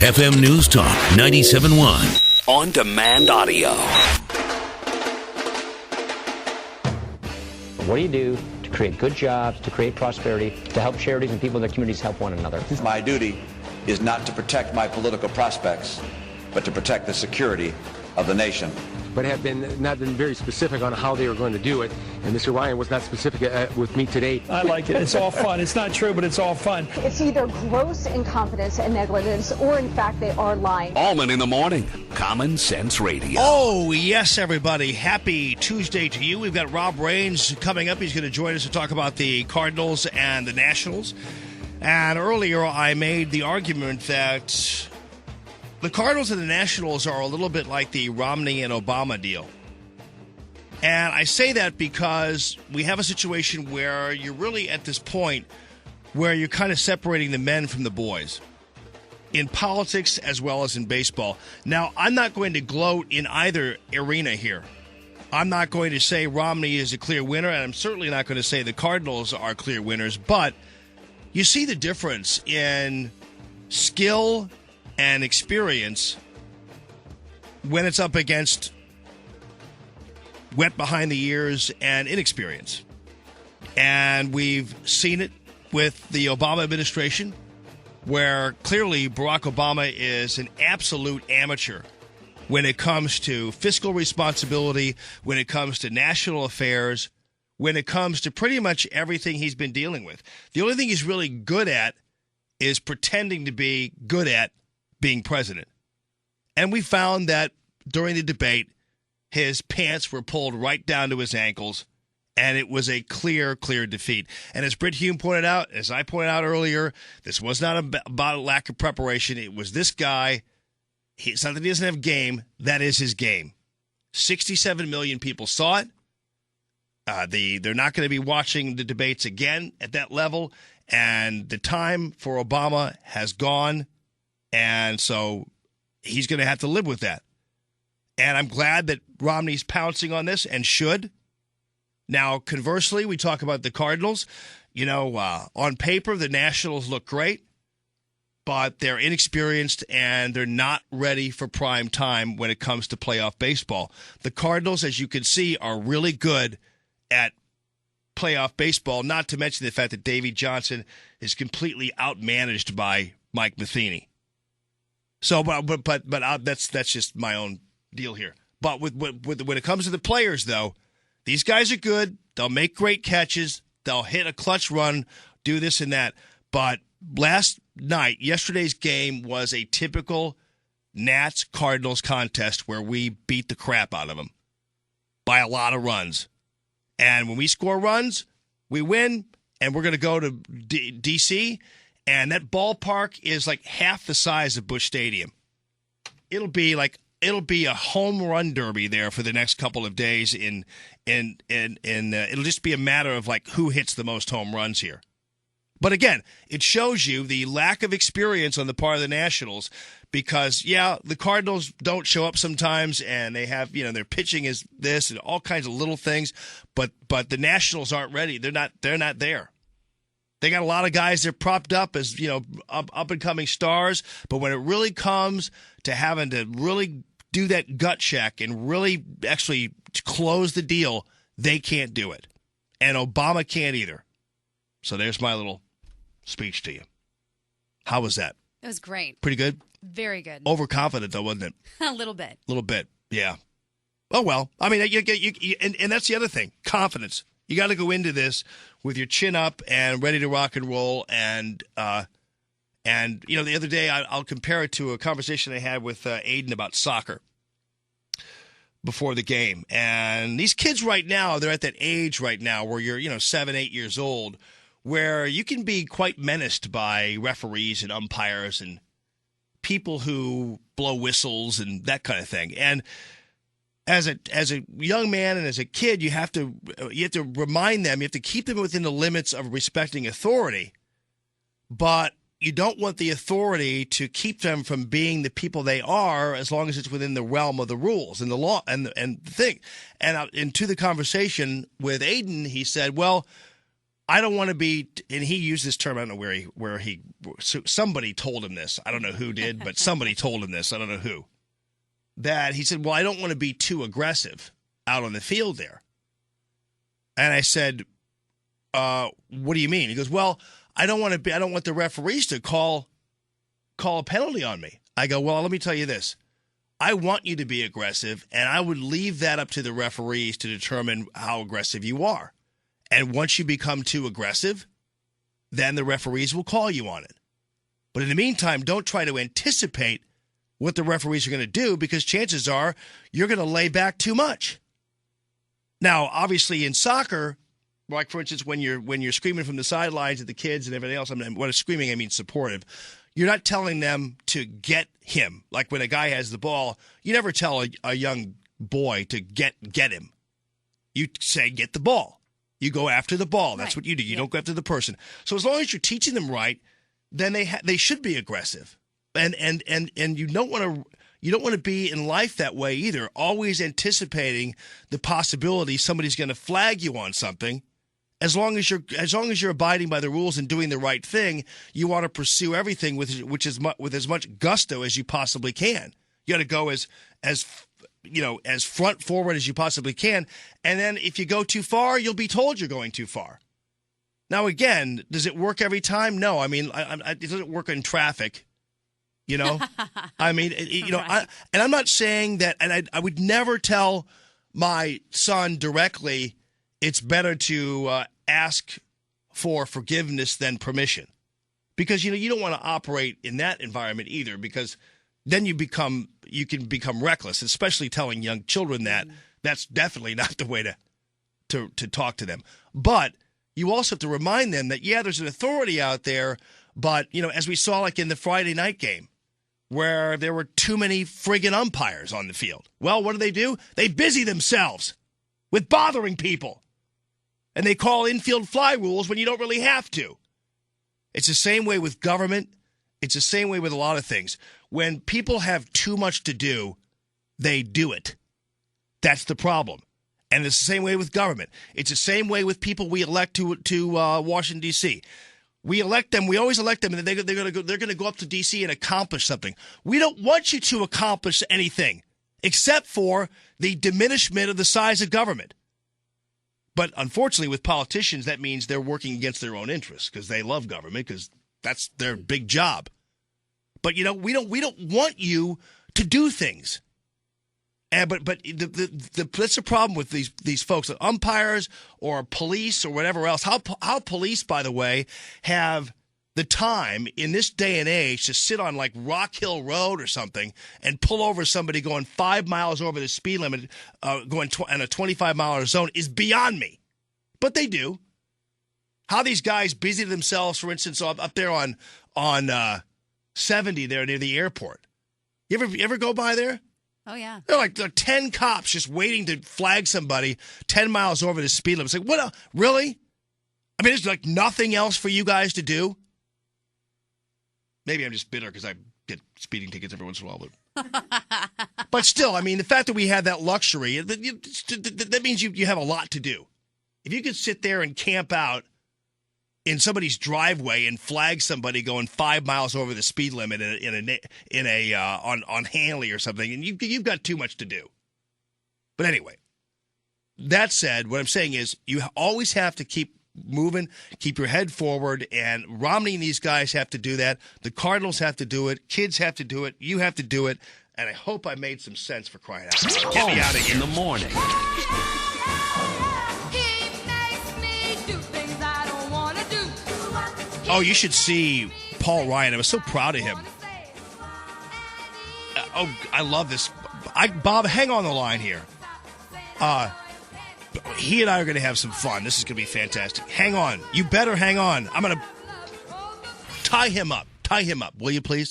FM News Talk 97.1. On-demand audio. What do you do to create good jobs, to create prosperity, to help charities and people in their communities help one another? My duty is not to protect my political prospects, but to protect the security of the nation. But have not been very specific on how they were going to do it. And Mr. Ryan was not specific with me today. I like it. It's all fun. It's not true, but it's all fun. It's either gross incompetence and negligence, or in fact they are lying. Allman in the morning. Common Sense Radio. Oh, yes, everybody. Happy Tuesday to you. We've got Rob Raines coming up. He's going to join us to talk about the Cardinals and the Nationals. And earlier I made the argument that the Cardinals and the Nationals are a little bit like the Romney and Obama deal. And I say that because we have a situation where you're really at this point where you're kind of separating the men from the boys in politics as well as in baseball. Now, I'm not going to gloat in either arena here. I'm not going to say Romney is a clear winner, and I'm certainly not going to say the Cardinals are clear winners, but you see the difference in skill and experience when it's up against wet behind the ears and inexperience. And we've seen it with the Obama administration, where clearly Barack Obama is an absolute amateur when it comes to fiscal responsibility, when it comes to national affairs, when it comes to pretty much everything he's been dealing with. The only thing he's really good at is pretending to be good at being president. And we found that during the debate, his pants were pulled right down to his ankles, and it was a clear defeat. And as Britt Hume pointed out, as I pointed out earlier, this was not about a lack of preparation. It was this guy. It's not that he doesn't have game. That is his game. 67 million people saw it. They're not going to be watching the debates again at that level, and the time for Obama has gone. And so he's going to have to live with that. And I'm glad that Romney's pouncing on this and should. Now, conversely, we talk about the Cardinals. You know, on paper, the Nationals look great, but they're inexperienced and they're not ready for prime time when it comes to playoff baseball. The Cardinals, as you can see, are really good at playoff baseball, not to mention the fact that Davey Johnson is completely outmanaged by Mike Matheny. So, but that's just my own deal here. But when it comes to the players, though, these guys are good. They'll make great catches. They'll hit a clutch run, do this and that. But yesterday's game was a typical Nats-Cardinals contest where we beat the crap out of them by a lot of runs. And when we score runs, we win, and we're going to go to D.C., and that ballpark is like half the size of Busch Stadium. It'll be a home run derby there for the next couple of days. It'll just be a matter of like who hits the most home runs here. But again, it shows you the lack of experience on the part of the Nationals because, yeah, the Cardinals don't show up sometimes and they have, their pitching is this and all kinds of little things, but the Nationals aren't ready. They're not there. They got a lot of guys they're propped up as, up and coming stars, but when it really comes to having to really do that gut check and really actually close the deal, they can't do it. And Obama can't either. So there's my little speech to you. How was that? It was great. Pretty good? Very good. Overconfident, though, wasn't it? A little bit. A little bit, yeah. Oh, well. I mean, and that's the other thing, confidence. You got to go into this with your chin up and ready to rock and roll. And the other day, I'll compare it to a conversation I had with Aiden about soccer before the game. And these kids right now, they're at that age right now where you're, 7, 8 years old, where you can be quite menaced by referees and umpires and people who blow whistles and that kind of thing. And as a young man and as a kid, you have to remind them, you have to keep them within the limits of respecting authority, but you don't want the authority to keep them from being the people they are as long as it's within the realm of the rules and the law and the thing. And to the conversation with Aiden, he said, well, I don't want to be, and he used this term, I don't know where he somebody told him this. I don't know who did, but somebody told him this. I don't know who. That he said, well, I don't want to be too aggressive out on the field there. And I said, what do you mean? He goes, well, I don't want the referees to call a penalty on me. I go, well, let me tell you this. I want you to be aggressive, and I would leave that up to the referees to determine how aggressive you are. And once you become too aggressive, then the referees will call you on it. But in the meantime, don't try to anticipate what the referees are going to do, because chances are you're going to lay back too much. Now, obviously in soccer, like for instance, when you're screaming from the sidelines at the kids and everything else, I mean, when I'm screaming, I mean supportive. You're not telling them to get him. Like when a guy has the ball, you never tell a young boy to get him. You say, get the ball. You go after the ball. That's what you do. You don't go after the person. So as long as you're teaching them right, then they should be aggressive. And you don't want to be in life that way either. Always anticipating the possibility somebody's going to flag you on something. As long as you're abiding by the rules and doing the right thing, you want to pursue everything with as much gusto as you possibly can. You got to go as front forward as you possibly can. And then if you go too far, you'll be told you're going too far. Now, again, does it work every time? No. I mean, it doesn't work in traffic. You know, I mean, and I'm not saying that, and I would never tell my son directly, it's better to ask for forgiveness than permission, because, you don't want to operate in that environment either, because then you can become reckless, especially telling young children that. That's definitely not the way to talk to them. But you also have to remind them that, there's an authority out there, but, as we saw like in the Friday night game, where there were too many friggin' umpires on the field. Well, what do? They busy themselves with bothering people. And they call infield fly rules when you don't really have to. It's the same way with government. It's the same way with a lot of things. When people have too much to do, they do it. That's the problem. And it's the same way with government. It's the same way with people we elect to Washington, D.C. We elect them. We always elect them, and they're going to go up to D.C. and accomplish something. We don't want you to accomplish anything except for the diminishment of the size of government. But unfortunately, with politicians, that means they're working against their own interests because they love government, because that's their big job. But we don't want you to do things. And but that's the problem with these folks, umpires or police or whatever else. How police, by the way, have the time in this day and age to sit on like Rock Hill Road or something and pull over somebody going 5 miles over the speed limit, going in a 25-mile zone is beyond me. But they do. How these guys busy themselves, for instance, up there on 70 there near the airport. You ever go by there? Oh, yeah. There are like 10 cops just waiting to flag somebody 10 miles over the speed limit. It's like, what? Really? I mean, there's like nothing else for you guys to do? Maybe I'm just bitter because I get speeding tickets every once in a while. But still, I mean, the fact that we have that luxury, that means you have a lot to do. If you could sit there and camp out in somebody's driveway and flag somebody going 5 miles over the speed limit on Hanley or something, and you've got too much to do. But anyway, that said, what I'm saying is you always have to keep moving, keep your head forward, and Romney and these guys have to do that. The Cardinals have to do it. Kids have to do it. You have to do it. And I hope I made some sense, for crying out loud. Get me out of here. In the morning. Oh, you should see Paul Ryan. I was so proud of him. I love this. Bob, hang on the line here. He and I are going to have some fun. This is going to be fantastic. Hang on. You better hang on. I'm going to tie him up. Tie him up, will you please?